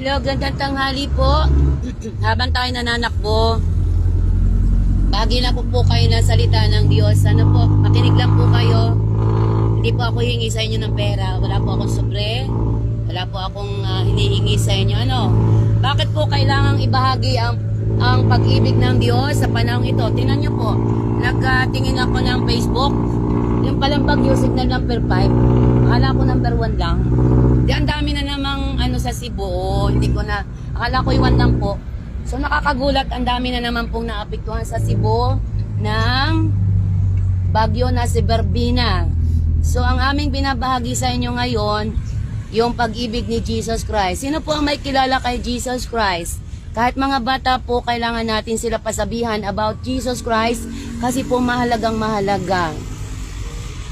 Hello, gandang tanghali po. Habang tayo nananakbo, bahagi na po kayo ng salita ng Diyos. Sana po, makinig lang po kayo. Hindi po ako hihingi sa inyo ng pera. Wala po akong sobre. Wala po akong hinihingi sa inyo. Bakit po kailangang ibahagi ang pag-ibig ng Diyos sa panahong ito? Tingnan nyo po, nagtingin ako ng Facebook. Yung palang bagyo, signal number 5. Akala ko number 1 lang. Di, ang dami na namang sa Cebu. Hindi ko na, akala ko iwan lang po. So nakakagulat, ang dami na naman pong naapektuhan sa Cebu ng bagyo na si Berbina. So ang aming binabahagi sa inyo ngayon, yung pag-ibig ni Jesus Christ. Sino po ang may kilala kay Jesus Christ? Kahit mga bata po, kailangan natin sila pasabihan about Jesus Christ kasi po mahalagang mahalaga.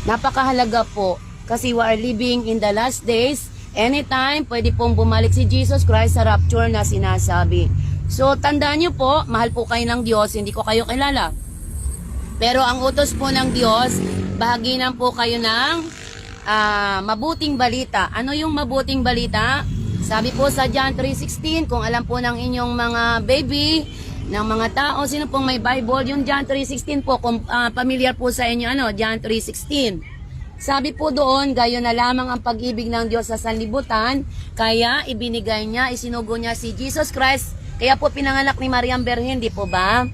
Napakahalaga po kasi we are living in the last days. Anytime, pwede pong bumalik si Jesus Christ sa rapture na sinasabi. So, tandaan nyo po, mahal po kayo ng Diyos, hindi ko kayo kilala. Pero ang utos po ng Diyos, bahaginan po kayo ng mabuting balita. Ano yung mabuting balita? Sabi po sa John 3:16, kung alam po ng inyong mga baby, ng mga tao, sino pong may Bible, yung John 3:16 po, kung familiar po sa inyo, John 3:16. Sabi po doon, gayon na lamang ang pag-ibig ng Diyos sa sanlibutan, kaya ibinigay niya, isinugo niya si Jesus Christ, kaya po pinanganak ni Mariam Berhen, di po ba?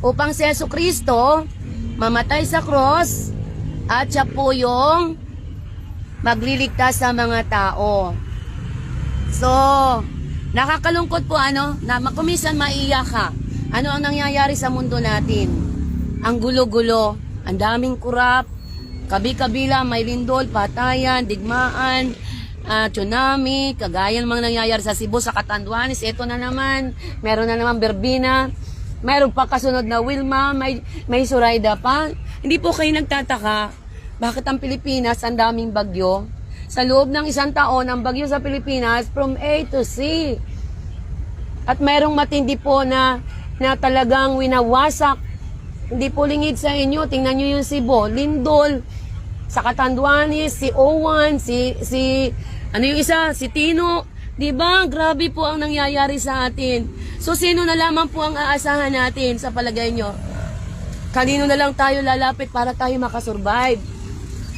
Upang si Yesu Kristo mamatay sa cross, at siya po yung magliligtas sa mga tao. So, nakakalungkot po na kuminsan maiyak ka. Ano ang nangyayari sa mundo natin? Ang gulo-gulo, ang daming kurap, kabi-kabila, may lindol, patayan, digmaan, tsunami, kagaya ng mga nangyayari sa Cebu, sa Catanduanes. Ito na naman, meron na naman Berbina, meron pa kasunod na Wilma, may Surayda pa. Hindi po kayo nagtataka, bakit ang Pilipinas ang daming bagyo? Sa loob ng isang taon, ang bagyo sa Pilipinas from A to C. At merong matindi po na talagang winawasak. Hindi po lingid sa inyo. Tingnan nyo yung Cebu, lindol, sa Catanduanes, si Owan, si yung isa, si Tino. Diba? Grabe po ang nangyayari sa atin. So, sino na lamang po ang aasahan natin sa palagay nyo? Kanino na lang tayo lalapit para tayo makasurvive?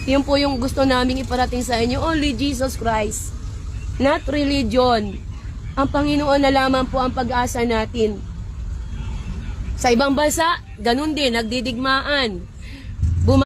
Yun po yung gusto naming iparating sa inyo. Only Jesus Christ. Not religion. Ang Panginoon na lamang po ang pag-asa natin. Sa ibang bansa, ganun din, nagdidigmaan.